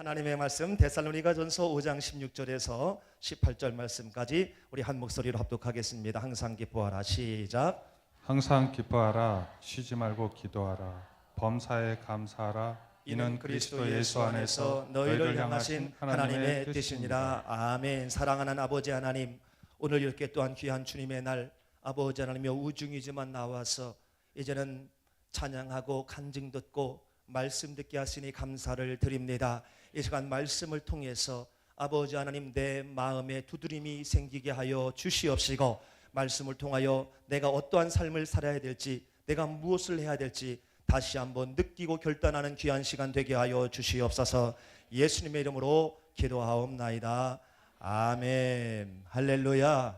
하나님의 말씀 데살로니가전서 5장 16절에서 18절 말씀까지 우리 한 목소리로 합독하겠습니다. 항상 기뻐하라. 시작. 항상 기뻐하라. 쉬지 말고 기도하라. 범사에 감사하라. 이는 그리스도 예수 안에서 너희를 향하신 하나님의 뜻이니라. 아멘. 사랑하는 아버지 하나님, 오늘 이렇게 또한 귀한 주님의 날, 아버지 하나님의 우중이지만 나와서 이제는 찬양하고 간증 듣고 말씀 듣게 하시니 감사를 드립니다. 이 시간 말씀을 통해서 아버지 하나님, 내 마음에 두드림이 생기게 하여 주시옵시고, 말씀을 통하여 내가 어떠한 삶을 살아야 될지, 내가 무엇을 해야 될지 다시 한번 느끼고 결단하는 귀한 시간 되게 하여 주시옵소서. 예수님의 이름으로 기도하옵나이다. 아멘. 할렐루야.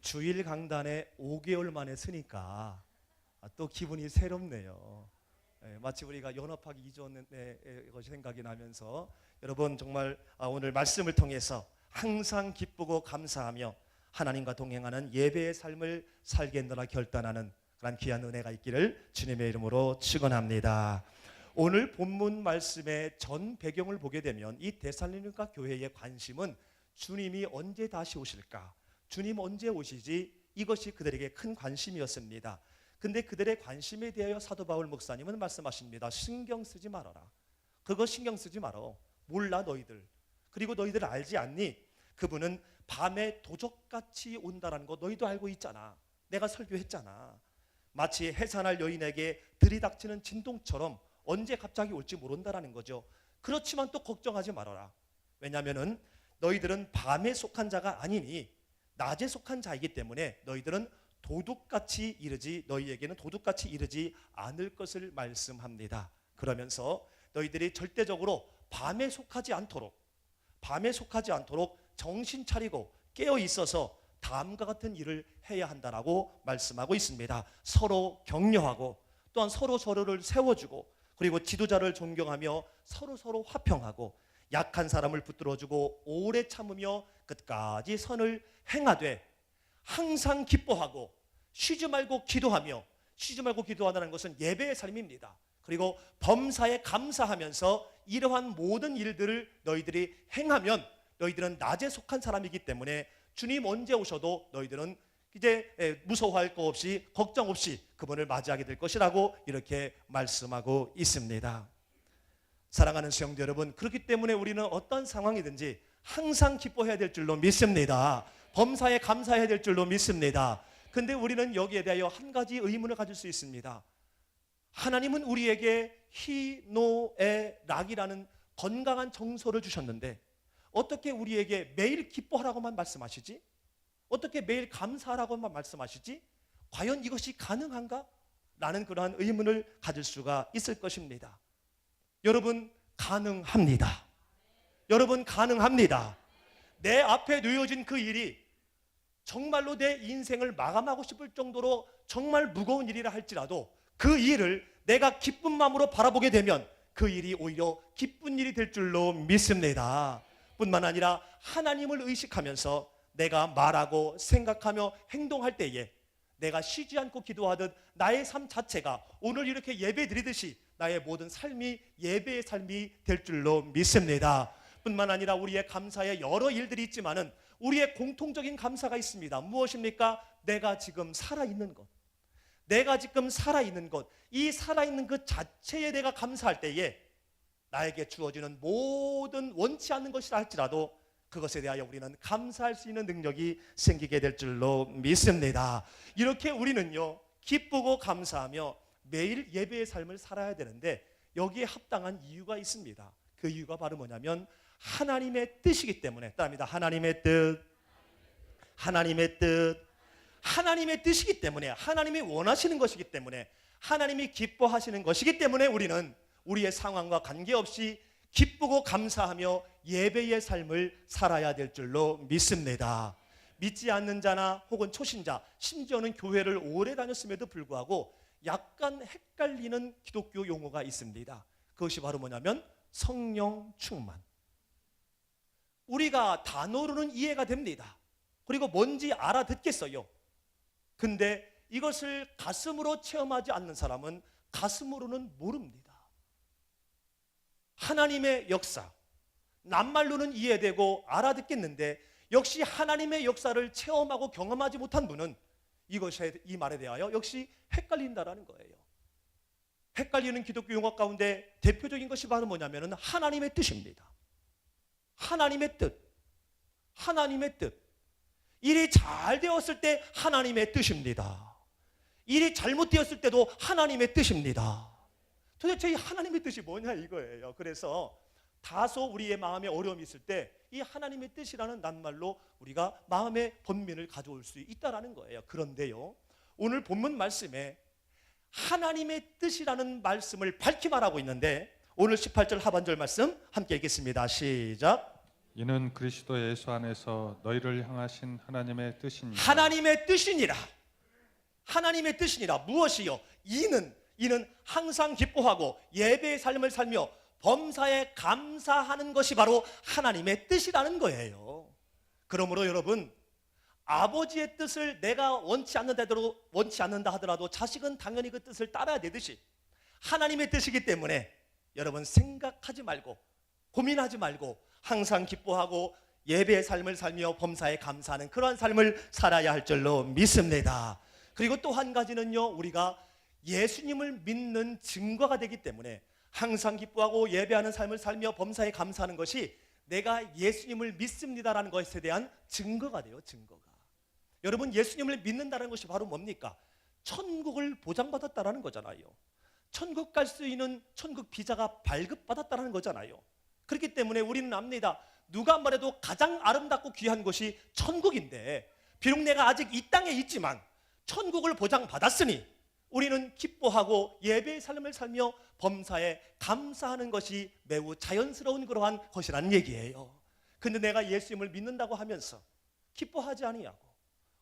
주일 강단에 5개월 만에 서니까 또 기분이 새롭네요. 마치 우리가 연합하기 이전의 것이 생각이 나면서, 여러분 정말 오늘 말씀을 통해서 항상 기쁘고 감사하며 하나님과 동행하는 예배의 삶을 살겠노라 결단하는 그런 귀한 은혜가 있기를 주님의 이름으로 축원합니다. 오늘 본문 말씀의 전 배경을 보게 되면 이 데살로니가 교회의 관심은 주님이 언제 다시 오실까, 주님 언제 오시지, 이것이 그들에게 큰 관심이었습니다. 근데 그들의 관심에 대하여 사도 바울 목사님은 말씀하십니다. 신경 쓰지 말아라. 그거 신경 쓰지 말어. 몰라 너희들. 그리고 너희들 알지 않니? 그분은 밤에 도적같이 온다라는 거 너희도 알고 있잖아. 내가 설교했잖아. 마치 해산할 여인에게 들이닥치는 진동처럼 언제 갑자기 올지 모른다라는 거죠. 그렇지만 또 걱정하지 말아라. 왜냐하면 너희들은 밤에 속한 자가 아니니 낮에 속한 자이기 때문에 너희들은 도둑같이 이르지, 너희에게는 도둑같이 이르지 않을 것을 말씀합니다. 그러면서 너희들이 절대적으로 밤에 속하지 않도록 정신 차리고 깨어 있어서 다음과 같은 일을 해야 한다라고 말씀하고 있습니다. 서로 격려하고, 또한 서로를 세워주고, 그리고 지도자를 존경하며 서로 화평하고, 약한 사람을 붙들어주고 오래 참으며 끝까지 선을 행하되 항상 기뻐하고 쉬지 말고 기도하며, 쉬지 말고 기도하다는 것은 예배의 삶입니다. 그리고 범사에 감사하면서 이러한 모든 일들을 너희들이 행하면 너희들은 낮에 속한 사람이기 때문에 주님 언제 오셔도 너희들은 이제 무서워할 거 없이 걱정 없이 그분을 맞이하게 될 것이라고 이렇게 말씀하고 있습니다. 사랑하는 수영들 여러분, 그렇기 때문에 우리는 어떤 상황이든지 항상 기뻐해야 될 줄로 믿습니다. 범사에 감사해야 될 줄로 믿습니다. 근데 우리는 여기에 대하여 한 가지 의문을 가질 수 있습니다. 하나님은 우리에게 희노애락이라는 건강한 정서를 주셨는데 어떻게 우리에게 매일 기뻐하라고만 말씀하시지? 어떻게 매일 감사하라고만 말씀하시지? 과연 이것이 가능한가? 라는 그러한 의문을 가질 수가 있을 것입니다. 여러분, 가능합니다. 여러분, 가능합니다. 내 앞에 놓여진 그 일이 정말로 내 인생을 마감하고 싶을 정도로 정말 무거운 일이라 할지라도 그 일을 내가 기쁜 마음으로 바라보게 되면 그 일이 오히려 기쁜 일이 될 줄로 믿습니다. 뿐만 아니라 하나님을 의식하면서 내가 말하고 생각하며 행동할 때에 내가 쉬지 않고 기도하듯 나의 삶 자체가 오늘 이렇게 예배 드리듯이 나의 모든 삶이 예배의 삶이 될 줄로 믿습니다. 뿐만 아니라 우리의 감사에 여러 일들이 있지만은 우리의 공통적인 감사가 있습니다. 무엇입니까? 내가 지금 살아있는 것. 내가 지금 살아있는 것. 이 살아있는 것 자체에 내가 감사할 때에 나에게 주어지는 모든 원치 않는 것이라 할지라도 그것에 대하여 우리는 감사할 수 있는 능력이 생기게 될 줄로 믿습니다. 이렇게 우리는요, 기쁘고 감사하며 매일 예배의 삶을 살아야 되는데 여기에 합당한 이유가 있습니다. 그 이유가 바로 뭐냐면 하나님의 뜻이기 때문에. 따릅니다. 하나님의 뜻. 하나님의 뜻. 하나님의 뜻이기 때문에, 하나님이 원하시는 것이기 때문에, 하나님이 기뻐하시는 것이기 때문에 우리는 우리의 상황과 관계없이 기쁘고 감사하며 예배의 삶을 살아야 될 줄로 믿습니다. 믿지 않는 자나 혹은 초신자, 심지어는 교회를 오래 다녔음에도 불구하고 약간 헷갈리는 기독교 용어가 있습니다. 그것이 바로 뭐냐면 성령 충만. 우리가 단어로는 이해가 됩니다. 그리고 뭔지 알아듣겠어요. 근데 이것을 가슴으로 체험하지 않는 사람은 가슴으로는 모릅니다. 하나님의 역사, 낱말로는 이해되고 알아듣겠는데 역시 하나님의 역사를 체험하고 경험하지 못한 분은 이 말에 대하여 역시 헷갈린다라는 거예요. 헷갈리는 기독교 용어 가운데 대표적인 것이 바로 뭐냐면 하나님의 뜻입니다. 하나님의 뜻. 하나님의 뜻. 일이 잘 되었을 때 하나님의 뜻입니다. 일이 잘못되었을 때도 하나님의 뜻입니다. 도대체 이 하나님의 뜻이 뭐냐 이거예요. 그래서 다소 우리의 마음에 어려움이 있을 때 이 하나님의 뜻이라는 낱말로 우리가 마음의 번민을 가져올 수 있다라는 거예요. 그런데요, 오늘 본문 말씀에 하나님의 뜻이라는 말씀을 밝히 말하고 있는데 오늘 18절 하반절 말씀 함께 읽겠습니다. 시작. 이는 그리스도 예수 안에서 너희를 향하신 하나님의 뜻이니라. 하나님의 뜻이니라. 하나님의 뜻이니라. 무엇이요? 이는 항상 기뻐하고 예배의 삶을 살며 범사에 감사하는 것이 바로 하나님의 뜻이라는 거예요. 그러므로 여러분, 아버지의 뜻을 내가 원치 않는다 하더라도 자식은 당연히 그 뜻을 따라야 되듯이 하나님의 뜻이기 때문에 여러분 생각하지 말고 고민하지 말고 항상 기뻐하고 예배의 삶을 살며 범사에 감사하는 그러한 삶을 살아야 할 줄로 믿습니다. 그리고 또 한 가지는요, 우리가 예수님을 믿는 증거가 되기 때문에 항상 기뻐하고 예배하는 삶을 살며 범사에 감사하는 것이 내가 예수님을 믿습니다라는 것에 대한 증거가 돼요. 증거가. 여러분, 예수님을 믿는다는 것이 바로 뭡니까? 천국을 보장받았다라는 거잖아요. 천국 갈 수 있는 천국 비자가 발급받았다라는 거잖아요. 그렇기 때문에 우리는 압니다. 누가 말해도 가장 아름답고 귀한 곳이 천국인데 비록 내가 아직 이 땅에 있지만 천국을 보장받았으니 우리는 기뻐하고 예배의 삶을 살며 범사에 감사하는 것이 매우 자연스러운 그러한 것이라는 얘기예요. 근데 내가 예수님을 믿는다고 하면서 기뻐하지 아니하고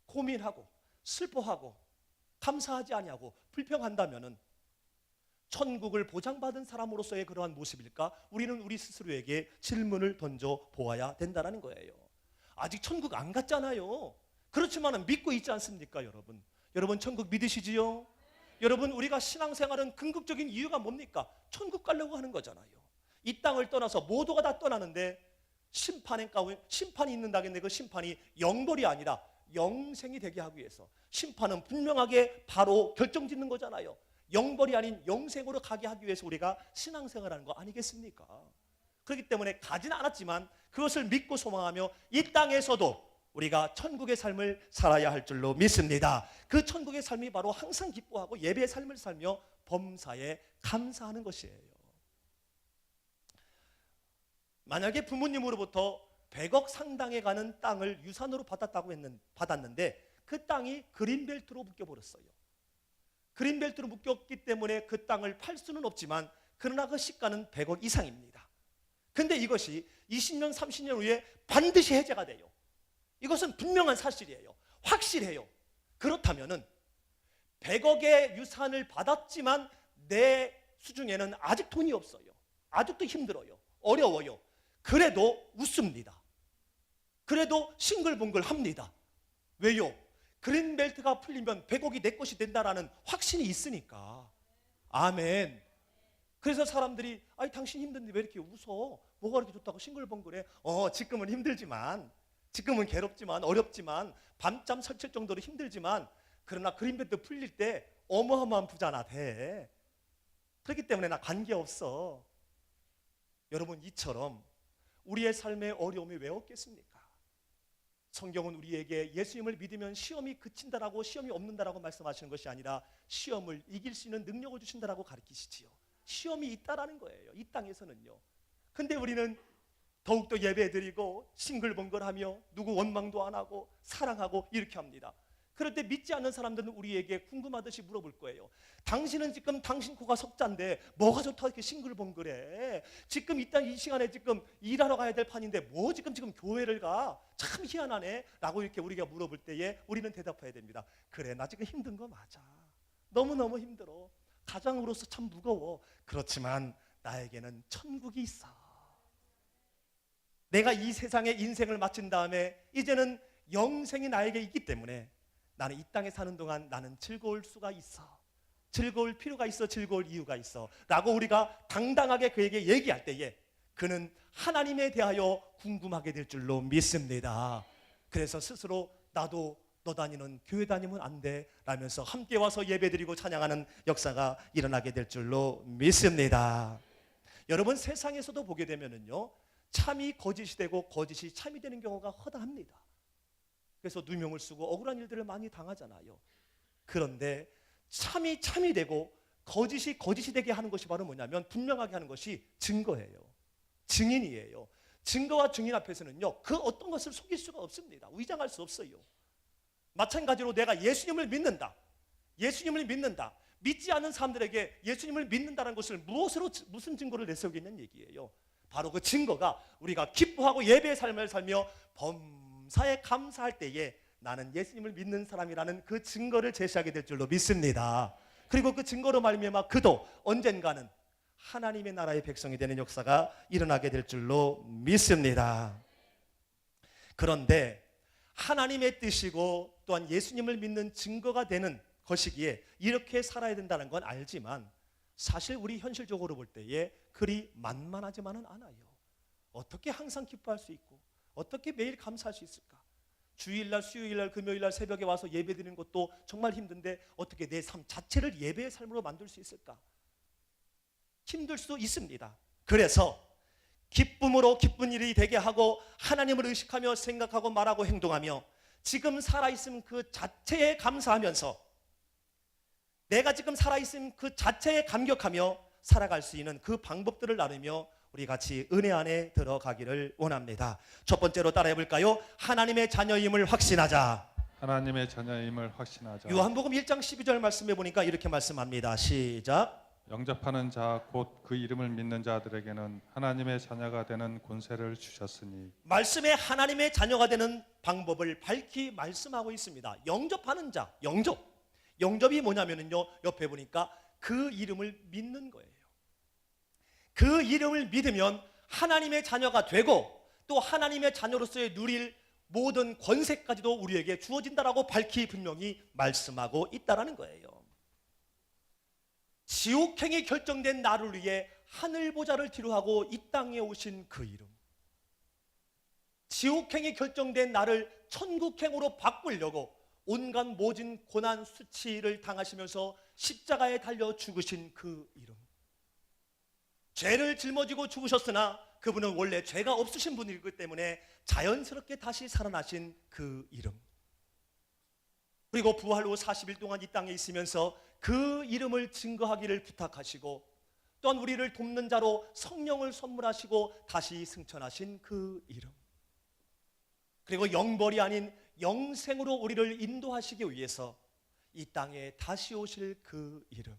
고민하고 슬퍼하고 감사하지 아니하고 불평한다면은 천국을 보장받은 사람으로서의 그러한 모습일까? 우리는 우리 스스로에게 질문을 던져 보아야 된다는 거예요. 아직 천국 안 갔잖아요. 그렇지만 믿고 있지 않습니까, 여러분? 여러분 천국 믿으시지요? 여러분, 우리가 신앙생활은 궁극적인 이유가 뭡니까? 천국 가려고 하는 거잖아요. 이 땅을 떠나서 모두가 다 떠나는데 심판이 있는다겠는데 그 심판이 영벌이 아니라 영생이 되게 하기 위해서 심판은 분명하게 바로 결정짓는 거잖아요. 영벌이 아닌 영생으로 가게 하기 위해서 우리가 신앙생활하는 거 아니겠습니까? 그렇기 때문에 가지는 않았지만 그것을 믿고 소망하며 이 땅에서도 우리가 천국의 삶을 살아야 할 줄로 믿습니다. 그 천국의 삶이 바로 항상 기뻐하고 예배의 삶을 살며 범사에 감사하는 것이에요. 만약에 부모님으로부터 100억 상당에 가는 땅을 유산으로 받았는데 그 땅이 그린벨트로 묶여버렸어요. 그린벨트로 묶였기 때문에 그 땅을 팔 수는 없지만 그러나 그 시가는 100억 이상입니다. 근데 이것이 20년, 30년 후에 반드시 해제가 돼요. 이것은 분명한 사실이에요. 확실해요. 그렇다면은 100억의 유산을 받았지만 내 수중에는 아직 돈이 없어요. 아직도 힘들어요. 어려워요. 그래도 웃습니다. 그래도 싱글벙글합니다. 왜요? 그린벨트가 풀리면 100억이 내 것이 된다라는 확신이 있으니까. 아멘. 그래서 사람들이 당신 힘든데 왜 이렇게 웃어? 뭐가 그렇게 좋다고 싱글벙글해? 지금은 힘들지만, 지금은 괴롭지만 어렵지만 밤잠 설칠 정도로 힘들지만 그러나 그린벨트 풀릴 때 어마어마한 부자나 돼. 그렇기 때문에 나 관계없어. 여러분, 이처럼 우리의 삶의 어려움이 왜 없겠습니까? 성경은 우리에게 예수님을 믿으면 시험이 그친다라고, 시험이 없는다라고 말씀하시는 것이 아니라 시험을 이길 수 있는 능력을 주신다라고 가르치시지요. 시험이 있다라는 거예요, 이 땅에서는요. 근데 우리는 더욱더 예배드리고 싱글벙글하며 누구 원망도 안 하고 사랑하고 이렇게 합니다. 그럴 때 믿지 않는 사람들은 우리에게 궁금하듯이 물어볼 거예요. 당신은 지금 당신 코가 석자인데 뭐가 좋다고 이렇게 싱글벙글해? 지금 이 시간에 지금 일하러 가야 될 판인데 뭐 지금 교회를 가? 참 희한하네 라고 이렇게 우리가 물어볼 때에 우리는 대답해야 됩니다. 그래, 나 지금 힘든 거 맞아. 너무너무 힘들어. 가장으로서 참 무거워. 그렇지만 나에게는 천국이 있어. 내가 이 세상에 인생을 마친 다음에 이제는 영생이 나에게 있기 때문에 나는 이 땅에 사는 동안 나는 즐거울 수가 있어. 즐거울 필요가 있어. 즐거울 이유가 있어 라고 우리가 당당하게 그에게 얘기할 때에 그는 하나님에 대하여 궁금하게 될 줄로 믿습니다. 그래서 스스로 나도 너 다니는 교회 다니면 안 돼 라면서 함께 와서 예배드리고 찬양하는 역사가 일어나게 될 줄로 믿습니다. 여러분, 세상에서도 보게 되면은요, 참이 거짓이 되고 거짓이 참이 되는 경우가 허다합니다. 그래서 누명을 쓰고 억울한 일들을 많이 당하잖아요. 그런데 참이 참이 되고 거짓이 거짓이 되게 하는 것이 바로 뭐냐면, 분명하게 하는 것이 증거예요. 증인이에요. 증거와 증인 앞에서는요, 그 어떤 것을 속일 수가 없습니다. 위장할 수 없어요. 마찬가지로 내가 예수님을 믿는다, 예수님을 믿는다, 믿지 않는 사람들에게 예수님을 믿는다는 것을 무슨 증거를 내세우겠냐는 얘기예요. 바로 그 증거가 우리가 기뻐하고 예배의 삶을 살며 범사에 감사할 때에 나는 예수님을 믿는 사람이라는 그 증거를 제시하게 될 줄로 믿습니다. 그리고 그 증거로 말미암아 그도 언젠가는 하나님의 나라의 백성이 되는 역사가 일어나게 될 줄로 믿습니다. 그런데 하나님의 뜻이고 또한 예수님을 믿는 증거가 되는 것이기에 이렇게 살아야 된다는 건 알지만, 사실 우리 현실적으로 볼 때에 그리 만만하지만은 않아요. 어떻게 항상 기뻐할 수 있고 어떻게 매일 감사할 수 있을까? 주일날, 수요일날, 금요일날 새벽에 와서 예배드리는 것도 정말 힘든데 어떻게 내 삶 자체를 예배의 삶으로 만들 수 있을까? 힘들 수도 있습니다. 그래서 기쁨으로 기쁜 일이 되게 하고 하나님을 의식하며 생각하고 말하고 행동하며 지금 살아있음 그 자체에 감사하면서 내가 지금 살아있음 그 자체에 감격하며 살아갈 수 있는 그 방법들을 나누며 우리 같이 은혜 안에 들어가기를 원합니다. 첫 번째로 따라해 볼까요? 하나님의 자녀임을 확신하자. 하나님의 자녀임을 확신하자. 요한복음 1장 12절 말씀해 보니까 이렇게 말씀합니다. 시작. 영접하는 자 곧 그 이름을 믿는 자들에게는 하나님의 자녀가 되는 권세를 주셨으니. 말씀에 하나님의 자녀가 되는 방법을 밝히 말씀하고 있습니다. 영접하는 자, 영접이 뭐냐면요, 옆에 보니까 그 이름을 믿는 거예요. 그 이름을 믿으면 하나님의 자녀가 되고 또 하나님의 자녀로서의 누릴 모든 권세까지도 우리에게 주어진다라고 밝히 분명히 말씀하고 있다라는 거예요. 지옥행이 결정된 나를 위해 하늘 보좌를 뒤로하고 이 땅에 오신 그 이름, 지옥행이 결정된 나를 천국행으로 바꾸려고 온갖 모진 고난 수치를 당하시면서 십자가에 달려 죽으신 그 이름, 죄를 짊어지고 죽으셨으나 그분은 원래 죄가 없으신 분이기 때문에 자연스럽게 다시 살아나신 그 이름, 그리고 부활 후 40일 동안 이 땅에 있으면서 그 이름을 증거하기를 부탁하시고 또한 우리를 돕는 자로 성령을 선물하시고 다시 승천하신 그 이름, 그리고 영벌이 아닌 영생으로 우리를 인도하시기 위해서 이 땅에 다시 오실 그 이름.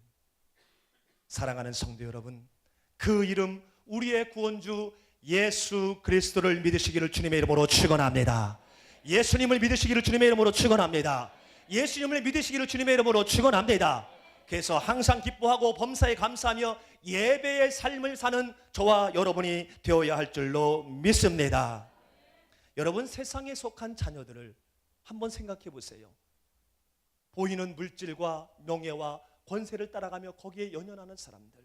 사랑하는 성도 여러분, 그 이름, 우리의 구원주 예수 그리스도를 믿으시기를 주님의 이름으로 축원합니다. 예수님을 믿으시기를 주님의 이름으로 축원합니다. 예수님을 믿으시기를 주님의 이름으로 축원합니다. 그래서 항상 기뻐하고 범사에 감사하며 예배의 삶을 사는 저와 여러분이 되어야 할 줄로 믿습니다. 여러분, 세상에 속한 자녀들을 한번 생각해 보세요. 보이는 물질과 명예와 권세를 따라가며 거기에 연연하는 사람들,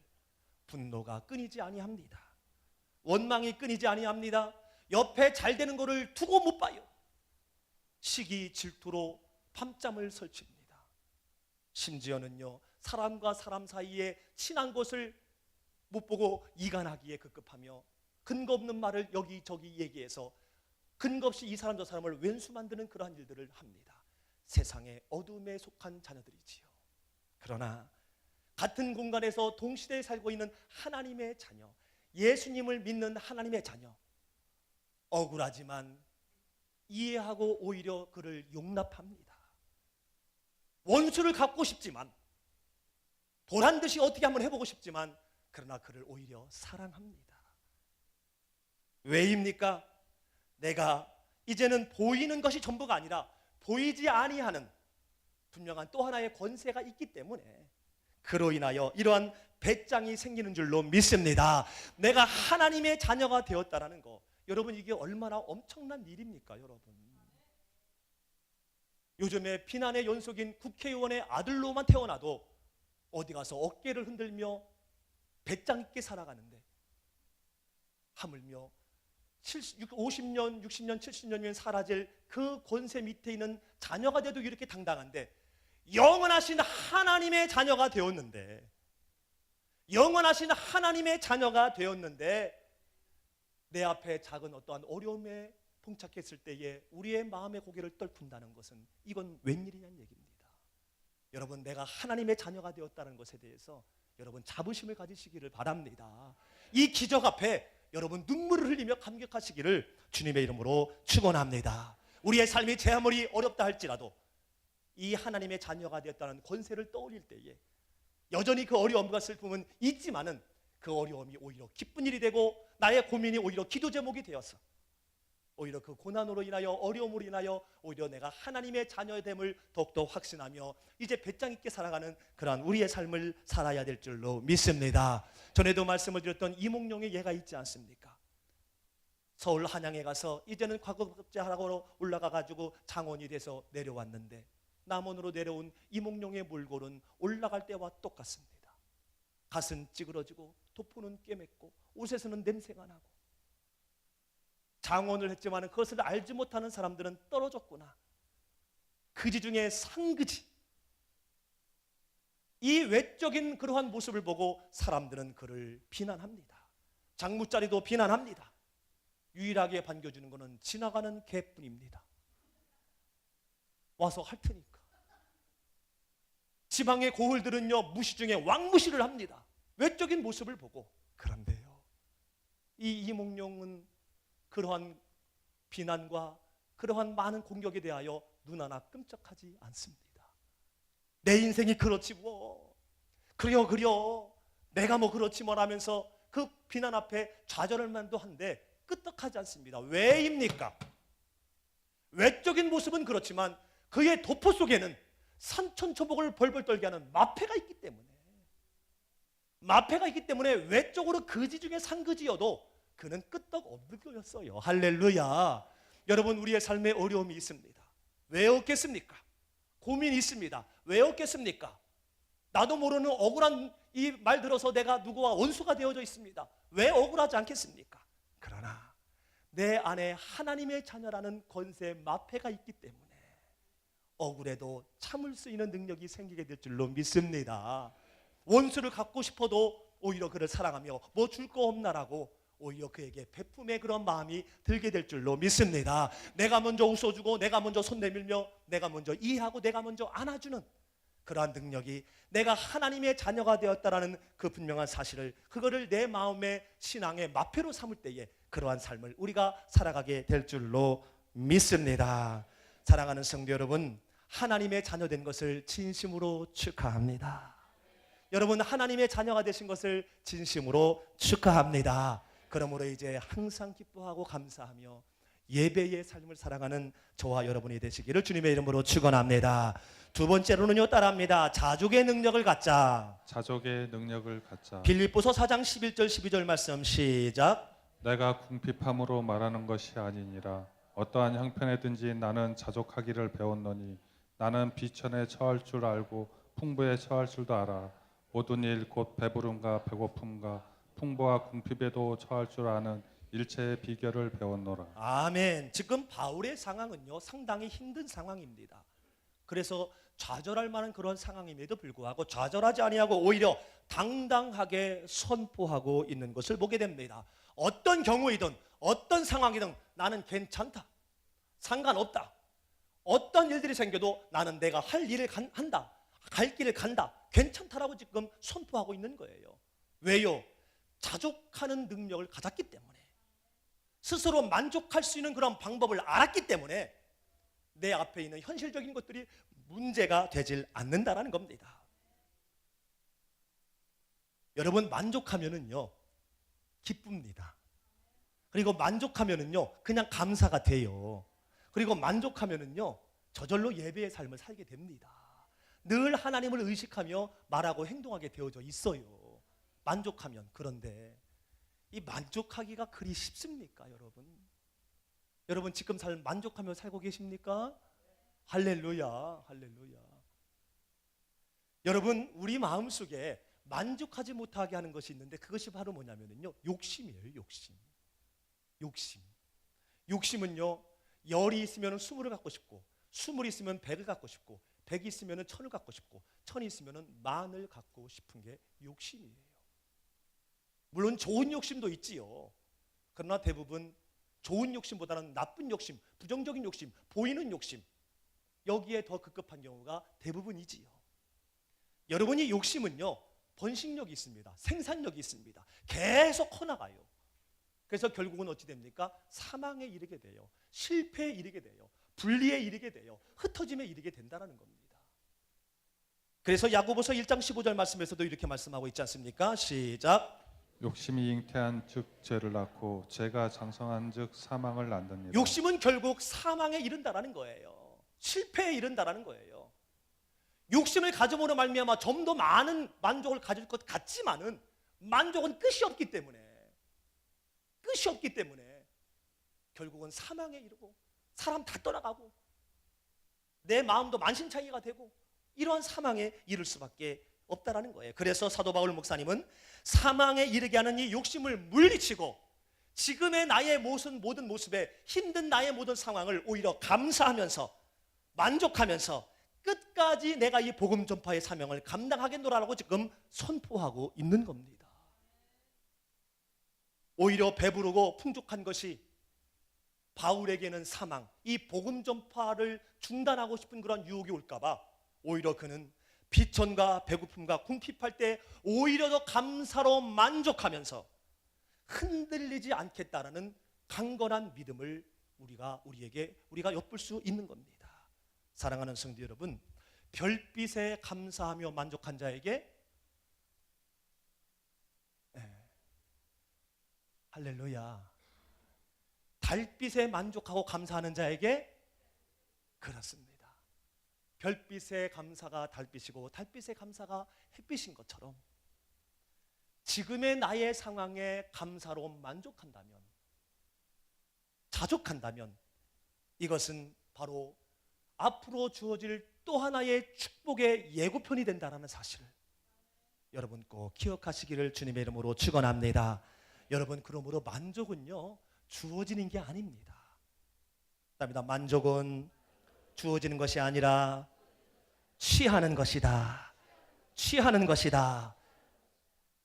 분노가 끊이지 아니합니다. 원망이 끊이지 아니합니다. 옆에 잘 되는 것을 두고 못 봐요. 시기 질투로 밤잠을 설칩니다. 심지어는요, 사람과 사람 사이에 친한 것을 못 보고 이간하기에 급급하며 근거 없는 말을 여기저기 얘기해서 근거 없이 이 사람 저 사람을 왼수 만드는 그러한 일들을 합니다. 세상의 어둠에 속한 자녀들이지요. 그러나 같은 공간에서 동시대에 살고 있는 하나님의 자녀, 예수님을 믿는 하나님의 자녀, 억울하지만 이해하고 오히려 그를 용납합니다. 원수를 갚고 싶지만, 보란듯이 어떻게 한번 해보고 싶지만, 그러나 그를 오히려 사랑합니다. 왜입니까? 내가 이제는 보이는 것이 전부가 아니라 보이지 아니하는 분명한 또 하나의 권세가 있기 때문에 그로 인하여 이러한 배짱이 생기는 줄로 믿습니다. 내가 하나님의 자녀가 되었다라는 거, 여러분, 이게 얼마나 엄청난 일입니까, 여러분? 요즘에 비난의 연속인 국회의원의 아들로만 태어나도 어디 가서 어깨를 흔들며 배짱 있게 살아가는데, 하물며 50년, 60년, 70년이면 사라질 그 권세 밑에 있는 자녀가 돼도 이렇게 당당한데, 영원하신 하나님의 자녀가 되었는데, 영원하신 하나님의 자녀가 되었는데 내 앞에 작은 어떠한 어려움에 봉착했을 때에 우리의 마음의 고개를 떨군다는 것은 이건 웬일이냐는 얘기입니다. 여러분, 내가 하나님의 자녀가 되었다는 것에 대해서 여러분 자부심을 가지시기를 바랍니다. 이 기적 앞에 여러분 눈물을 흘리며 감격하시기를 주님의 이름으로 축원합니다. 우리의 삶이 제 아무리 어렵다 할지라도 이 하나님의 자녀가 되었다는 권세를 떠올릴 때에 여전히 그 어려움과 슬픔은 있지만은 그 어려움이 오히려 기쁜 일이 되고 나의 고민이 오히려 기도 제목이 되어서 오히려 그 고난으로 인하여 어려움으로 인하여 오히려 내가 하나님의 자녀됨을 더욱더 확신하며 이제 배짱 있게 살아가는 그러한 우리의 삶을 살아야 될 줄로 믿습니다. 전에도 말씀을 드렸던 이몽룡의 예가 있지 않습니까? 서울 한양에 가서 이제는 과거급제하라고 올라가가지고 장원이 돼서 내려왔는데 남원으로 내려온 이몽룡의 몰골은 올라갈 때와 똑같습니다. 갓은 찌그러지고 도포는 꿰맸고 옷에서는 냄새가 나고, 장원을 했지만 그것을 알지 못하는 사람들은 떨어졌구나, 그지 중에 상그지, 이 외적인 그러한 모습을 보고 사람들은 그를 비난합니다. 장무짜리도 비난합니다. 유일하게 반겨주는 것은 지나가는 개뿐입니다. 와서 할 테니까. 지방의 고을들은요 무시 중에 왕무시를 합니다. 외적인 모습을 보고. 그런데요, 이 이몽룡은 그러한 비난과 그러한 많은 공격에 대하여 눈 하나 끔찍하지 않습니다. 내 인생이 그렇지 뭐, 그려 내가 뭐 그렇지 뭐 하면서 그 비난 앞에 좌절할만도 한데 끄떡하지 않습니다. 왜입니까? 외적인 모습은 그렇지만 그의 도포 속에는 산천초목을 벌벌 떨게 하는 마패가 있기 때문에 외적으로 거지 중에 상거지여도 그는 끄떡 없는 거였어요. 할렐루야. 여러분, 우리의 삶에 어려움이 있습니다. 왜 없겠습니까? 고민이 있습니다. 왜 없겠습니까? 나도 모르는 억울한 이 말 들어서 내가 누구와 원수가 되어져 있습니다. 왜 억울하지 않겠습니까? 그러나 내 안에 하나님의 자녀라는 권세 마패가 있기 때문에 억울해도 참을 수 있는 능력이 생기게 될 줄로 믿습니다. 원수를 갖고 싶어도 오히려 그를 사랑하며 뭐 줄 거 없나라고 오히려 그에게 베품의 그런 마음이 들게 될 줄로 믿습니다. 내가 먼저 웃어주고 내가 먼저 손 내밀며 내가 먼저 이해하고 내가 먼저 안아주는 그러한 능력이 내가 하나님의 자녀가 되었다라는 그 분명한 사실을, 그거를 내 마음의 신앙의 마표로 삼을 때에 그러한 삶을 우리가 살아가게 될 줄로 믿습니다. 사랑하는 성도 여러분, 하나님의 자녀된 것을 진심으로 축하합니다. 여러분, 하나님의 자녀가 되신 것을 진심으로 축하합니다. 그러므로 이제 항상 기뻐하고 감사하며 예배의 삶을 살아가는 저와 여러분이 되시기를 주님의 이름으로 축원합니다. 두 번째로는요, 따라합니다. 자족의 능력을 갖자. 자족의 능력을 갖자. 빌립보서 4장 11절 12절 말씀 시작. 내가 궁핍함으로 말하는 것이 아니니라. 어떠한 형편에든지 나는 자족하기를 배웠노니 나는 비천에 처할 줄 알고 풍부에 처할 줄도 알아. 모든 일 곧 배부름과 배고픔과 풍부와 궁핍에도 처할 줄 아는 일체의 비결을 배웠노라. 아멘. 지금 바울의 상황은요 상당히 힘든 상황입니다. 그래서 좌절할 만한 그런 상황임에도 불구하고 좌절하지 아니하고 오히려 당당하게 선포하고 있는 것을 보게 됩니다. 어떤 경우이든 어떤 상황이든 나는 괜찮다, 상관없다, 어떤 일들이 생겨도 나는 내가 할 일을 한다, 갈 길을 간다, 괜찮다라고 지금 선포하고 있는 거예요. 왜요? 자족하는 능력을 가졌기 때문에, 스스로 만족할 수 있는 그런 방법을 알았기 때문에 내 앞에 있는 현실적인 것들이 문제가 되질 않는다라는 겁니다. 여러분, 만족하면은요 기쁩니다. 그리고 만족하면은요 그냥 감사가 돼요. 그리고 만족하면은요 저절로 예배의 삶을 살게 됩니다. 늘 하나님을 의식하며 말하고 행동하게 되어져 있어요. 만족하면. 그런데 이 만족하기가 그리 쉽습니까, 여러분? 여러분 지금 삶 만족하며 살고 계십니까? 할렐루야, 할렐루야. 여러분, 우리 마음속에 만족하지 못하게 하는 것이 있는데 그것이 바로 뭐냐면요 욕심이에요, 욕심. 욕심. 욕심은요, 열이 있으면 스물을 갖고 싶고, 스물이 있으면 백을 갖고 싶고, 백이 있으면 천을 갖고 싶고, 천이 있으면 만을 갖고 싶은 게 욕심이에요. 물론 좋은 욕심도 있지요. 그러나 대부분 좋은 욕심보다는 나쁜 욕심, 부정적인 욕심, 보이는 욕심, 여기에 더 급급한 경우가 대부분이지요. 여러분이 욕심은요, 번식력이 있습니다. 생산력이 있습니다. 계속 커나가요. 그래서 결국은 어찌 됩니까? 사망에 이르게 돼요. 실패에 이르게 돼요. 분리에 이르게 돼요. 흩어짐에 이르게 된다는 겁니다. 그래서 야고보서 1장 15절 말씀에서도 이렇게 말씀하고 있지 않습니까? 시작. 욕심이 잉태한 즉 죄를 낳고 죄가 장성한 즉 사망을 낳느니라. 욕심은 결국 사망에 이른다라는 거예요. 실패에 이른다라는 거예요. 욕심을 가짐으로 말미암아 좀 더 많은 만족을 가질 것 같지만은 만족은 끝이 없기 때문에 결국은 사망에 이르고 사람 다 떠나가고 내 마음도 만신창이가 되고 이러한 사망에 이를 수밖에 없다라는 거예요. 그래서 사도 바울 목사님은 사망에 이르게 하는 이 욕심을 물리치고 지금의 나의 모든 모습에 힘든 나의 모든 상황을 오히려 감사하면서 만족하면서 끝까지 내가 이 복음 전파의 사명을 감당하겠노라고 지금 선포하고 있는 겁니다. 오히려 배부르고 풍족한 것이 바울에게는 사망, 이 복음 전파를 중단하고 싶은 그런 유혹이 올까봐 오히려 그는 비천과 배고픔과 궁핍할 때 오히려 더 감사로 만족하면서 흔들리지 않겠다라는 강건한 믿음을 우리가 엿볼 수 있는 겁니다. 사랑하는 성도 여러분, 별빛에 감사하며 만족한 자에게 할렐루야, 달빛에 만족하고 감사하는 자에게 그렇습니다. 별빛의 감사가 달빛이고 달빛의 감사가 햇빛인 것처럼 지금의 나의 상황에 감사로 만족한다면, 자족한다면 이것은 바로 앞으로 주어질 또 하나의 축복의 예고편이 된다는 사실을 여러분 꼭 기억하시기를 주님의 이름으로 축원합니다. 여러분, 그러므로 만족은요 주어지는 게 아닙니다. 만족은 주어지는 것이 아니라 취하는 것이다. 취하는 것이다.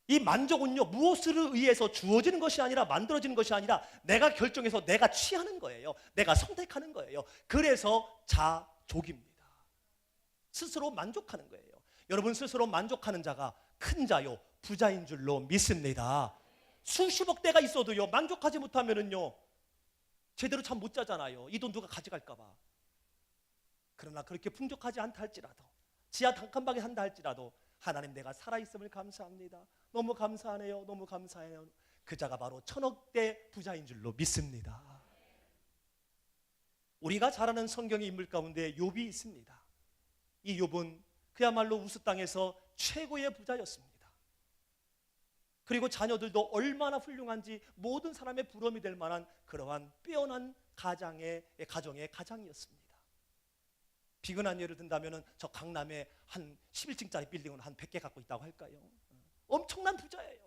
이 만족은요 무엇을 의해서 주어지는 것이 아니라 만들어지는 것이 아니라 내가 결정해서 내가 취하는 거예요. 내가 선택하는 거예요. 그래서 자족입니다. 스스로 만족하는 거예요. 여러분, 스스로 만족하는 자가 큰 자요 부자인 줄로 믿습니다. 수십억 대가 있어도요 만족하지 못하면은요 제대로 잠 못 자잖아요. 이 돈 누가 가져갈까 봐. 그러나 그렇게 풍족하지 않다 할지라도, 지하 단칸방에 산다 할지라도 하나님, 내가 살아있음을 감사합니다. 너무 감사하네요. 너무 감사해요. 그 자가 바로 천억대 부자인 줄로 믿습니다. 우리가 잘 아는 성경의 인물 가운데 욥이 있습니다. 이 욥은 그야말로 우스 땅에서 최고의 부자였습니다. 그리고 자녀들도 얼마나 훌륭한지 모든 사람의 부러움이 될 만한 그러한 빼어난 가정의 가장이었습니다. 비근한 예를 든다면 저 강남에 한 11층짜리 빌딩을 한 100개 갖고 있다고 할까요? 엄청난 부자예요.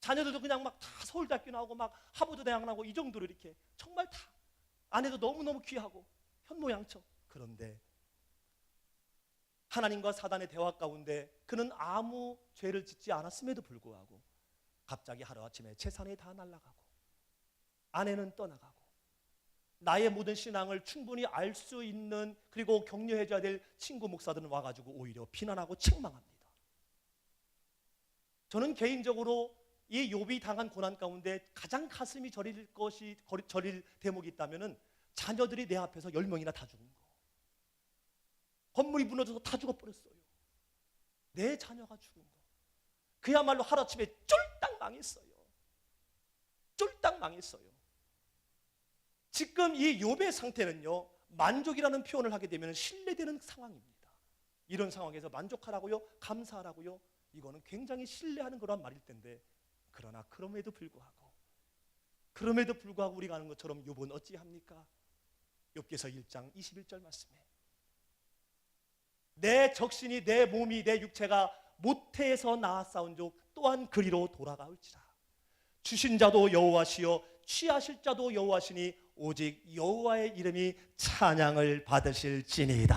자녀들도 그냥 막 다 서울대학교 나오고 막 하버드 대학 나오고 이 정도로 이렇게 정말 다 아내도 너무너무 귀하고 현모양처. 그런데 하나님과 사단의 대화 가운데 그는 아무 죄를 짓지 않았음에도 불구하고 갑자기 하루아침에 재산이 다 날아가고 아내는 떠나가고 나의 모든 신앙을 충분히 알 수 있는, 그리고 격려해줘야 될 친구 목사들은 와가지고 오히려 비난하고 책망합니다. 저는 개인적으로 이 욥이 당한 고난 가운데 가장 가슴이 저릴 대목이 있다면은 자녀들이 내 앞에서 10명이나 다 죽은 거. 건물이 무너져서 다 죽어버렸어요. 내 자녀가 죽은 거. 그야말로 하루아침에 쫄딱 망했어요. 쫄딱 망했어요. 지금 이 욥의 상태는요 만족이라는 표현을 하게 되면 신뢰되는 상황입니다. 이런 상황에서 만족하라고요? 감사하라고요? 이거는 굉장히 신뢰하는 그런 말일 텐데, 그러나 그럼에도 불구하고 우리가 아는 것처럼 욥은 어찌합니까? 욥기서 1장 21절 말씀에 내 적신이, 내 몸이, 내 육체가 모태에서 낳아 싸운 족 또한 그리로 돌아가올지라. 주신 자도 여호와시요 취하실 자도 여호와시니 오직 여호와의 이름이 찬양을 받으실지니이다.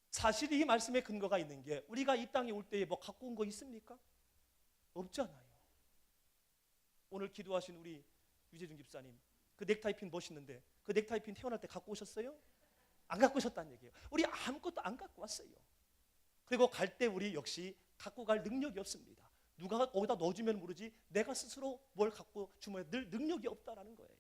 사실 이 말씀에 근거가 있는 게 우리가 이 땅에 올 때에 뭐 갖고 온 거 있습니까? 없잖아요. 오늘 기도하신 우리 유재준 집사님, 그 넥타이핀 멋있는데 그 넥타이핀 태어날 때 갖고 오셨어요? 안 갖고 오셨다는 얘기예요. 우리 아무것도 안 갖고 왔어요. 그리고 갈 때 우리 역시 갖고 갈 능력이 없습니다. 누가 거기다 넣어주면 모르지 내가 스스로 뭘 갖고 주면 늘 능력이 없다라는 거예요.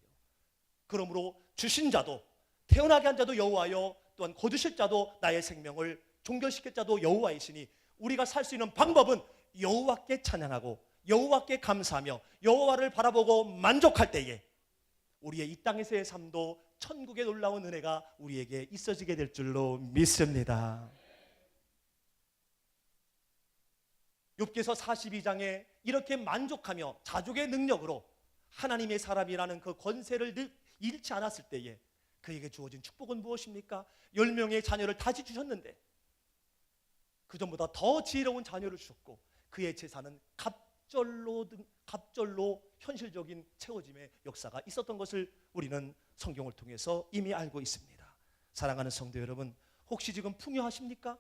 그러므로 주신 자도 태어나게 한 자도 여호와여, 또한 거두실 자도 나의 생명을 종결시킬 자도 여호와이시니 우리가 살 수 있는 방법은 여호와께 찬양하고 여호와께 감사하며 여호와를 바라보고 만족할 때에 우리의 이 땅에서의 삶도 천국의 놀라운 은혜가 우리에게 있어지게 될 줄로 믿습니다. 욥기서 42장에 이렇게 만족하며 자족의 능력으로 하나님의 사람이라는 그 권세를 잃지 않았을 때에 그에게 주어진 축복은 무엇입니까? 10명의 자녀를 다시 주셨는데 그 전보다 더 지혜로운 자녀를 주셨고 그의 재산은 갑절로 현실적인 채워짐의 역사가 있었던 것을 우리는 성경을 통해서 이미 알고 있습니다. 사랑하는 성도 여러분, 혹시 지금 풍요하십니까?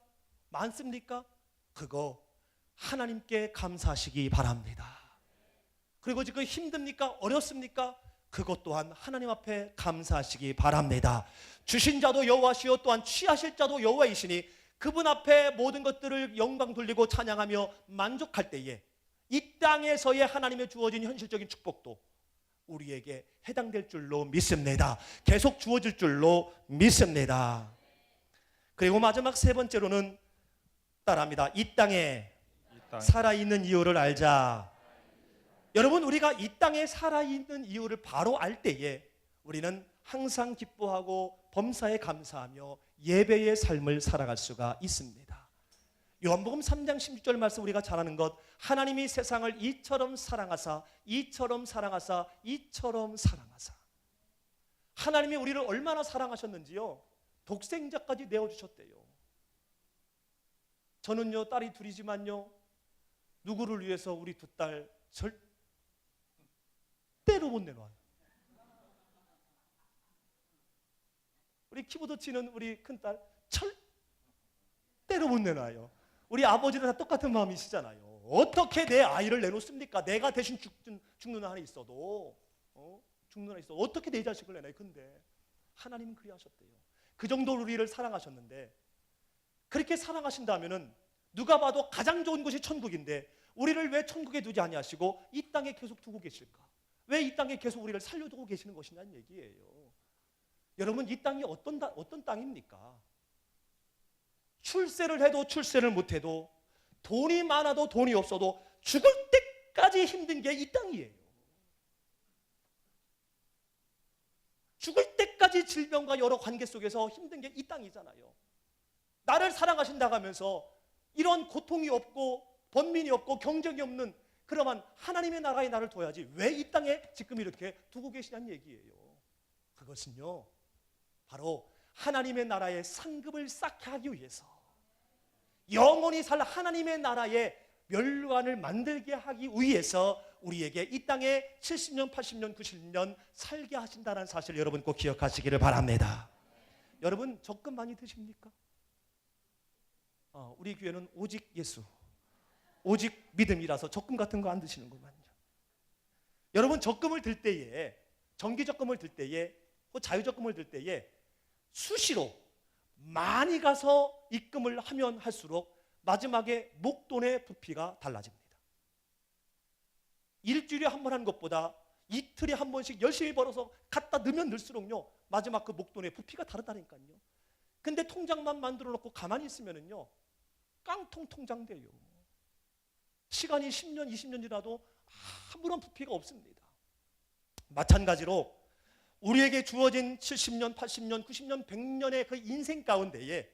많습니까? 그거 하나님께 감사하시기 바랍니다. 그리고 지금 힘듭니까? 어렵습니까? 그것 또한 하나님 앞에 감사하시기 바랍니다. 주신 자도 여호와시요 또한 취하실 자도 여호와이시니 그분 앞에 모든 것들을 영광 돌리고 찬양하며 만족할 때에 이 땅에서의 하나님의 주어진 현실적인 축복도 우리에게 해당될 줄로 믿습니다. 계속 주어질 줄로 믿습니다. 그리고 마지막 세 번째로는 따라합니다. 이 땅에 살아있는 이유를 알자. 여러분, 우리가 이 땅에 살아있는 이유를 바로 알 때에 우리는 항상 기뻐하고 범사에 감사하며 예배의 삶을 살아갈 수가 있습니다. 요한복음 3장 16절 말씀 우리가 잘 아는 것, 하나님이 세상을 이처럼 사랑하사 이처럼 사랑하사 이처럼 사랑하사. 하나님이 우리를 얼마나 사랑하셨는지요, 독생자까지 내어주셨대요. 저는요 딸이 둘이지만요 누구를 위해서 우리 두 딸 절대로 못 내놔요. 우리 키보드 치는 우리 큰딸 절대로 못 내놔요. 우리 아버지도 다 똑같은 마음이시잖아요. 어떻게 내 아이를 내놓습니까? 내가 대신 죽는 한이 있어도 죽는 한이 있어도 어떻게 내 자식을 내놔요? 근데 하나님은 그리하셨대요. 그 정도로 우리를 사랑하셨는데, 그렇게 사랑하신다면은 누가 봐도 가장 좋은 곳이 천국인데 우리를 왜 천국에 두지 아니하시고 이 땅에 계속 두고 계실까? 왜 이 땅에 계속 우리를 살려두고 계시는 것이냐는 얘기예요. 여러분, 이 땅이 어떤 땅입니까? 출세를 해도 출세를 못해도, 돈이 많아도 돈이 없어도 죽을 때까지 힘든 게 이 땅이에요. 죽을 때까지 질병과 여러 관계 속에서 힘든 게 이 땅이잖아요. 나를 사랑하신다고 하면서 이런 고통이 없고 번민이 없고 경쟁이 없는 그러한 하나님의 나라에 나를 둬야지 왜 이 땅에 지금 이렇게 두고 계시냐는 얘기예요. 그것은요 바로 하나님의 나라의 상급을 쌓게 하기 위해서, 영원히 살 하나님의 나라의 멸관을 만들게 하기 위해서 우리에게 이 땅에 70년, 80년, 90년 살게 하신다는 사실을 여러분 꼭 기억하시기를 바랍니다. 여러분, 적금 많이 드십니까? 우리 교회는 오직 예수, 오직 믿음이라서 적금 같은 거 안 드시는구만요. 여러분, 적금을 들 때에, 정기적금을 들 때에, 자유적금을 들 때에 수시로 많이 가서 입금을 하면 할수록 마지막에 목돈의 부피가 달라집니다. 일주일에 한 번 하는 것보다 이틀에 한 번씩 열심히 벌어서 갖다 넣으면 넣을수록요 마지막 그 목돈의 부피가 다르다니까요. 근데 통장만 만들어 놓고 가만히 있으면은요 깡통 통장 돼요. 시간이 10년, 20년 지나도 아무런 부피가 없습니다. 마찬가지로 우리에게 주어진 70년, 80년, 90년, 100년의 그 인생 가운데에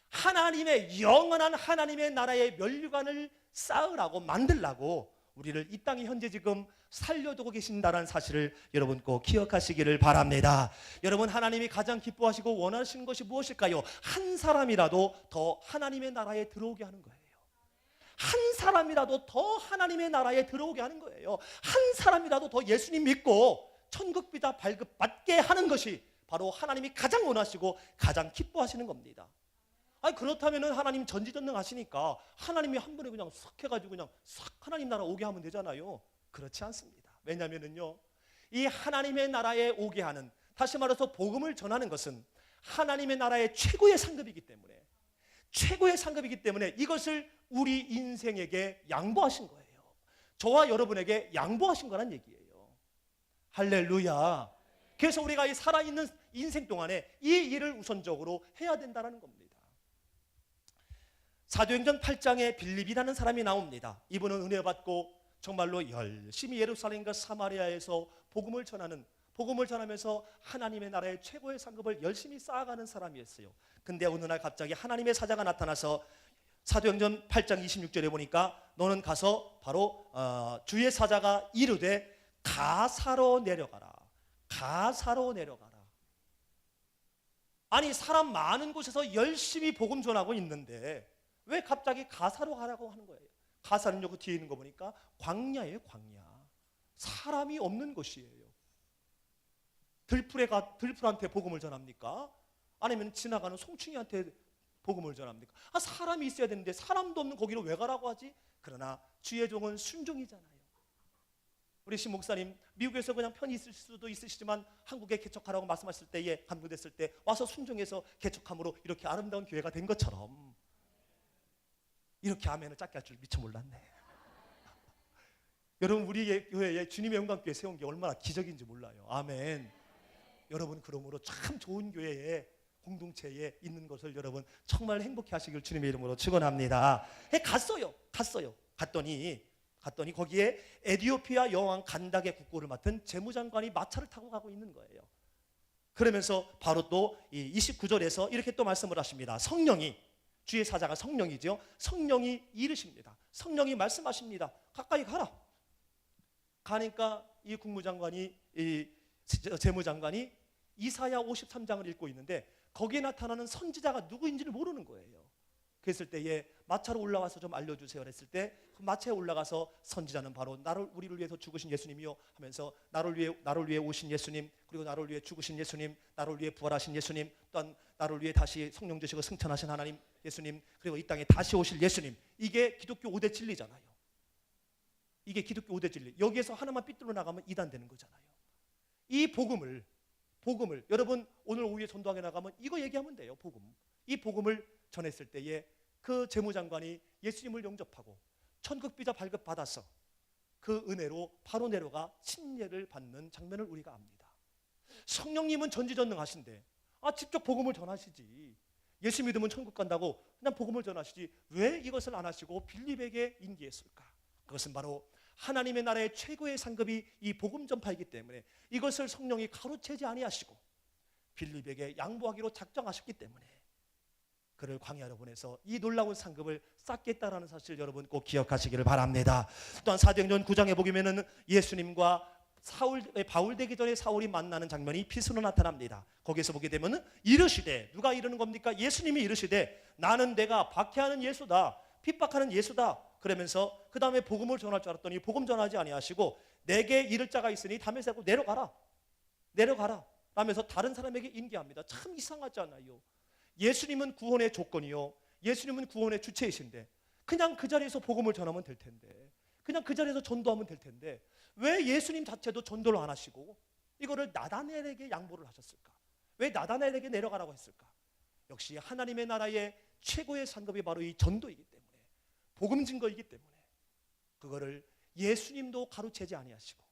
하나님의 영원한 하나님의 나라의 멸관을 쌓으라고 만들라고 우리를 이 땅에 현재 지금 살려두고 계신다는 사실을 여러분 꼭 기억하시기를 바랍니다. 여러분, 하나님이 가장 기뻐하시고 원하시는 것이 무엇일까요? 한 사람이라도 더 하나님의 나라에 들어오게 하는 거예요. 한 사람이라도 더 하나님의 나라에 들어오게 하는 거예요. 한 사람이라도 더 예수님 믿고 천국 비자 발급받게 하는 것이 바로 하나님이 가장 원하시고 가장 기뻐하시는 겁니다. 아니 그렇다면 하나님 전지전능하시니까 하나님이 한 번에 그냥 싹 해가지고 그냥 싹 하나님 나라 오게 하면 되잖아요. 그렇지 않습니다. 왜냐하면요, 이 하나님의 나라에 오게 하는, 다시 말해서 복음을 전하는 것은 하나님의 나라의 최고의 상급이기 때문에, 최고의 상급이기 때문에 이것을 우리 인생에게 양보하신 거예요. 저와 여러분에게 양보하신 거란 얘기예요. 할렐루야. 그래서 우리가 이 살아있는 인생 동안에 이 일을 우선적으로 해야 된다는 겁니다. 사도행전 8장에 빌립이라는 사람이 나옵니다. 이분은 은혜 받고 정말로 열심히 예루살렘과 사마리아에서 복음을 전하면서 하나님의 나라의 최고의 상급을 열심히 쌓아가는 사람이었어요. 근데 어느 날 갑자기 하나님의 사자가 나타나서 사도행전 8장 26절에 보니까 너는 가서 바로 주의 사자가 이르되 가사로 내려가라. 가사로 내려가라. 아니 사람 많은 곳에서 열심히 복음 전하고 있는데 왜 갑자기 가사로 가라고 하는 거예요? 가사는요, 그 뒤에 있는 거 보니까 광야예요. 광야. 사람이 없는 곳이에요. 들풀한테 복음을 전합니까? 아니면 지나가는 송충이한테 복음을 전합니까? 사람이 있어야 되는데 사람도 없는 거기로 왜 가라고 하지? 그러나 주의 종은 순종이잖아요. 우리 신 목사님 미국에서 그냥 편히 있을 수도 있으시지만 한국에 개척하라고 말씀하실 때에 감동됐을 때 와서 순종해서 개척함으로 이렇게 아름다운 교회가 된 것처럼 이렇게 아멘을 짧게 할 줄 미처 몰랐네. 여러분 우리 교회에 주님의 영광교회 세운 게 얼마나 기적인지 몰라요. 아멘. 여러분 그러므로 참 좋은 교회에 공동체에 있는 것을 여러분 정말 행복해 하시길 주님의 이름으로 축원합니다. 갔어요. 갔더니 거기에 에티오피아 여왕 간닥의 국고를 맡은 재무장관이 마차를 타고 가고 있는 거예요. 그러면서 바로 또 29절에서 이렇게 또 말씀을 하십니다. 성령이, 주의 사자가 성령이죠. 성령이 이르십니다. 성령이 말씀하십니다. 가까이 가라. 가니까 이 국무장관이, 이 재무장관이 이사야 53장을 읽고 있는데 거기에 나타나는 선지자가 누구인지를 모르는 거예요. 그랬을 때에 마차로 올라와서 좀 알려주세요 했을 때 그 마차에 올라가서 선지자는 바로 우리를 위해서 죽으신 예수님이요 하면서 나를 위해 오신 예수님, 그리고 나를 위해 죽으신 예수님, 나를 위해 부활하신 예수님, 또한 나를 위해 다시 성령 주시고 승천하신 하나님 예수님, 그리고 이 땅에 다시 오실 예수님, 이게 기독교 5대 진리잖아요. 이게 기독교 5대 진리. 여기에서 하나만 삐뚤어 나가면 이단되는 거잖아요. 이 복음을 여러분 오늘 오후에 전도하게 나가면 이거 얘기하면 돼요. 이 복음을 전했을 때에 그 재무장관이 예수님을 영접하고 천국 비자 발급받아서 그 은혜로 바로 내려가 침례를 받는 장면을 우리가 압니다. 성령님은 전지전능하신데 직접 복음을 전하시지. 예수 믿으면 천국 간다고 그냥 복음을 전하시지 왜 이것을 안 하시고 빌립에게 인기했을까? 그것은 바로 하나님의 나라의 최고의 상급이 이 복음 전파이기 때문에 이것을 성령이 가로채지 아니하시고 빌립에게 양보하기로 작정하셨기 때문에 그를 광야로 보내서 이 놀라운 상급을 쌓겠다라는 사실 여러분 꼭 기억하시기를 바랍니다. 또한 사도행전 9장에 보면은 예수님과 바울 되기 전에 사울이 만나는 장면이 빛으로 나타납니다. 거기에서 보게 되면은 이르시되, 누가 이르는 겁니까? 예수님이 이르시되 나는 내가 박해하는 예수다, 핍박하는 예수다. 그러면서 그 다음에 복음을 전할 줄 알았더니 복음 전하지 아니하시고 내게 이를 자가 있으니 담에서 내려가라 라면서 다른 사람에게 인계합니다. 참 이상하지 않아요? 예수님은 구원의 조건이요, 예수님은 구원의 주체이신데 그냥 그 자리에서 복음을 전하면 될 텐데, 그냥 그 자리에서 전도하면 될 텐데 왜 예수님 자체도 전도를 안 하시고 이거를 나다나엘에게 양보를 하셨을까? 왜 나다나엘에게 내려가라고 했을까? 역시 하나님의 나라의 최고의 상급이 바로 이 전도이기 때문에, 복음 증거이기 때문에 그거를 예수님도 가로채지 아니하시고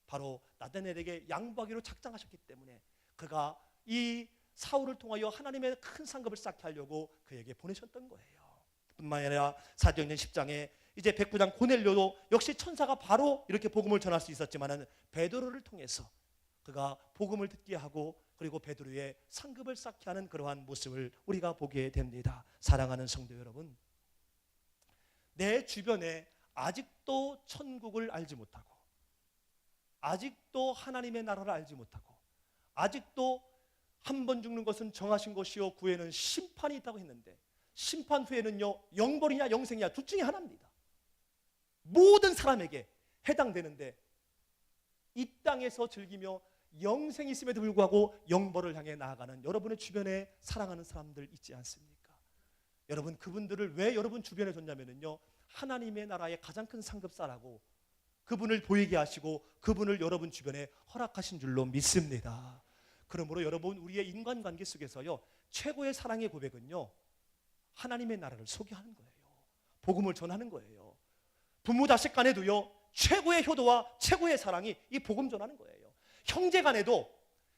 바로 나다나엘에게 양보하기로 작정하셨기 때문에 그가 이 사울을 통하여 하나님의 큰 상급을 쌓게 하려고 그에게 보내셨던 거예요. 뿐만 아니라 사도행전 10장에 이제 백부장 고넬료도 역시 천사가 바로 이렇게 복음을 전할 수 있었지만은 베드로를 통해서 그가 복음을 듣게 하고 그리고 베드로의 상급을 쌓게 하는 그러한 모습을 우리가 보게 됩니다. 사랑하는 성도 여러분, 내 주변에 아직도 천국을 알지 못하고 아직도 하나님의 나라를 알지 못하고 아직도 한 번 죽는 것은 정하신 것이요 구에는 심판이 있다고 했는데 심판 후에는요, 영벌이냐 영생이냐 둘 중에 하나입니다. 모든 사람에게 해당되는데 이 땅에서 즐기며 영생이 있음에도 불구하고 영벌을 향해 나아가는 여러분의 주변에 사랑하는 사람들 있지 않습니까? 여러분, 그분들을 왜 여러분 주변에 뒀냐면요, 하나님의 나라의 가장 큰 상급사라고 그분을 보이게 하시고 그분을 여러분 주변에 허락하신 줄로 믿습니다. 그러므로 여러분, 우리의 인간관계 속에서요, 최고의 사랑의 고백은요, 하나님의 나라를 소개하는 거예요. 복음을 전하는 거예요. 부모 자식 간에도요, 최고의 효도와 최고의 사랑이 이 복음 전하는 거예요. 형제 간에도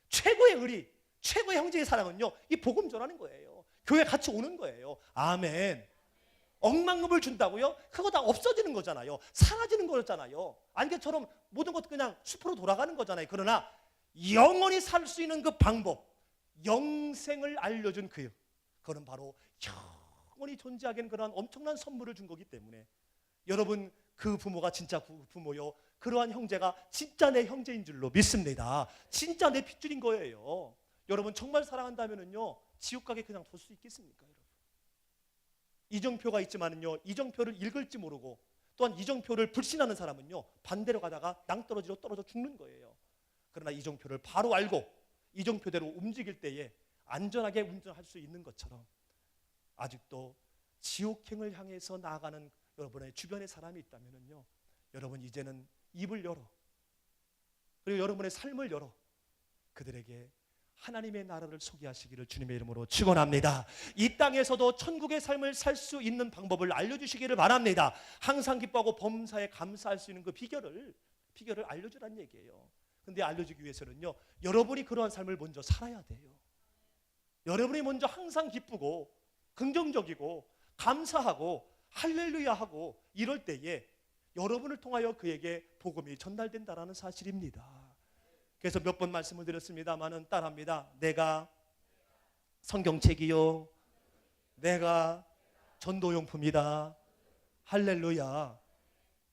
최고의 의리, 최고의 형제의 사랑은요, 이 복음 전하는 거예요. 교회 같이 오는 거예요. 아멘. 억만금을 준다고요? 그거 다 없어지는 거잖아요. 사라지는 거였잖아요. 안개처럼 모든 것 그냥 숲으로 돌아가는 거잖아요. 그러나 영원히 살 수 있는 그 방법, 영생을 알려준 그거는 바로 영원히 존재하기는 그러한 엄청난 선물을 준 거기 때문에 여러분, 그 부모가 진짜 부모요, 그러한 형제가 진짜 내 형제인 줄로 믿습니다. 진짜 내 핏줄인 거예요. 여러분, 정말 사랑한다면은요, 지옥 가게 그냥 둘 수 있겠습니까, 여러분? 이정표가 있지만은요, 이정표를 읽을지 모르고 또한 이정표를 불신하는 사람은요, 반대로 가다가 낭떠러지로 떨어져 죽는 거예요. 그러나 이정표를 바로 알고 이정표대로 움직일 때에 안전하게 운전할 수 있는 것처럼 아직도 지옥행을 향해서 나아가는 여러분의 주변에 사람이 있다면요, 여러분 이제는 입을 열어, 그리고 여러분의 삶을 열어 그들에게 하나님의 나라를 소개하시기를 주님의 이름으로 축원합니다. 이 땅에서도 천국의 삶을 살 수 있는 방법을 알려주시기를 바랍니다. 항상 기뻐하고 범사에 감사할 수 있는 그 비결을 알려주란 얘기예요. 근데 알려주기 위해서는요, 여러분이 그러한 삶을 먼저 살아야 돼요. 여러분이 먼저 항상 기쁘고 긍정적이고 감사하고 할렐루야하고 이럴 때에 여러분을 통하여 그에게 복음이 전달된다라는 사실입니다. 그래서 몇 번 말씀을 드렸습니다마는 따라합니다. 내가 성경책이요, 내가 전도용품이다. 할렐루야.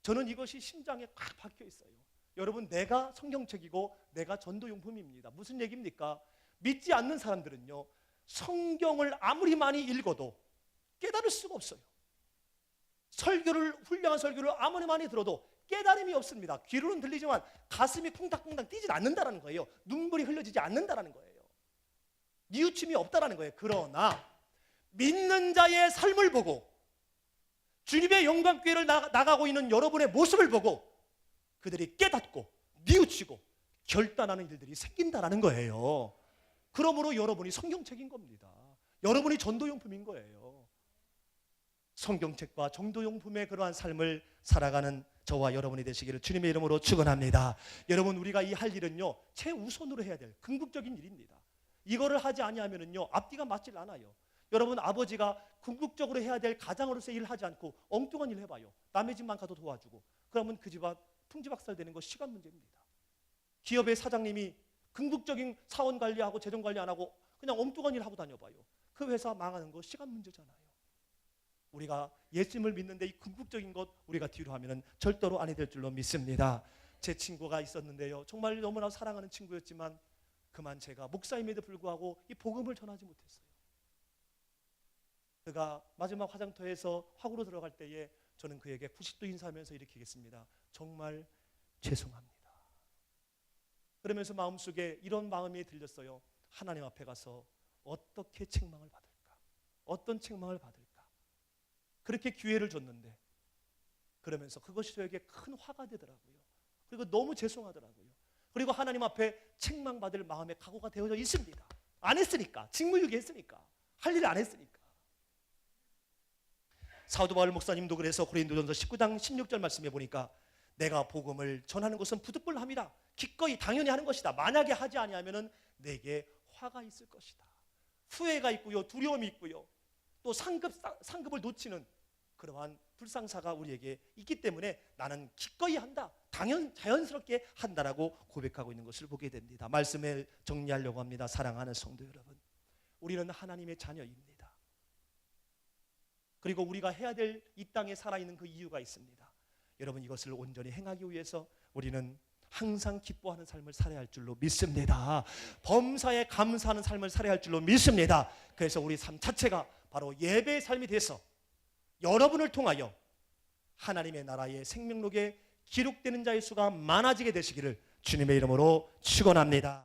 저는 이것이 심장에 꽉 박혀 있어요. 여러분, 내가 성경책이고 내가 전도용품입니다. 무슨 얘기입니까? 믿지 않는 사람들은요, 성경을 아무리 많이 읽어도 깨달을 수가 없어요. 훌륭한 설교를 아무리 많이 들어도 깨달음이 없습니다. 귀로는 들리지만 가슴이 쿵닥쿵닥 뛰지 않는다는 거예요. 눈물이 흘려지지 않는다는 거예요. 뉘우침이 없다는 거예요. 그러나 믿는 자의 삶을 보고 주님의 영광교회를 나가고 있는 여러분의 모습을 보고 그들이 깨닫고 뉘우치고 결단하는 일들이 생긴다는 거예요. 그러므로 여러분이 성경책인 겁니다. 여러분이 전도용품인 거예요. 성경책과 전도용품의 그러한 삶을 살아가는 저와 여러분이 되시기를 주님의 이름으로 축원합니다. 여러분, 우리가 이 할 일은요, 최우선으로 해야 될 궁극적인 일입니다. 이거를 하지 아니하면은요, 앞뒤가 맞질 않아요. 여러분, 아버지가 궁극적으로 해야 될 가장으로서의 일을 하지 않고 엉뚱한 일을 해봐요. 남의 집만 가도 도와주고, 그러면 그 집안 풍지박살 되는 거 시간 문제입니다. 기업의 사장님이 궁극적인 사원 관리하고 재정 관리 안 하고 그냥 엉뚱한 일 하고 다녀봐요. 그 회사 망하는 거 시간 문제잖아요. 우리가 예수님을 믿는데 이 궁극적인 것 우리가 뒤로 하면은 절대로 아니 될 줄로 믿습니다. 제 친구가 있었는데요, 정말 너무나 사랑하는 친구였지만 그만 제가 목사임에도 불구하고 이 복음을 전하지 못했어요. 그가 마지막 화장터에서 화구로 들어갈 때에 저는 그에게 90도 인사하면서 이렇게 얘기했습니다. 정말 죄송합니다. 그러면서 마음속에 이런 마음이 들렸어요. 하나님 앞에 가서 어떻게 책망을 받을까? 어떤 책망을 받을까? 그렇게 기회를 줬는데 그러면서 그것이 저에게 큰 화가 되더라고요. 그리고 너무 죄송하더라고요. 그리고 하나님 앞에 책망받을 마음의 각오가 되어져 있습니다. 안 했으니까, 직무유기했으니까, 할 일을 안 했으니까. 사도 바울 목사님도 그래서 고린도전서 19장 16절 말씀해 보니까 내가 복음을 전하는 것은 부득불함이라 기꺼이 당연히 하는 것이다. 만약에 하지 아니하면은 내게 화가 있을 것이다. 후회가 있고요, 두려움이 있고요, 또 상급을 놓치는 그러한 불상사가 우리에게 있기 때문에 나는 기꺼이 한다, 자연스럽게 한다라고 고백하고 있는 것을 보게 됩니다. 말씀을 정리하려고 합니다. 사랑하는 성도 여러분, 우리는 하나님의 자녀입니다. 그리고 우리가 해야 될 이 땅에 살아있는 그 이유가 있습니다. 여러분, 이것을 온전히 행하기 위해서 우리는 항상 기뻐하는 삶을 살아야 할 줄로 믿습니다. 범사에 감사하는 삶을 살아야 할 줄로 믿습니다. 그래서 우리 삶 자체가 바로 예배의 삶이 돼서 여러분을 통하여 하나님의 나라의 생명록에 기록되는 자의 수가 많아지게 되시기를 주님의 이름으로 축원합니다.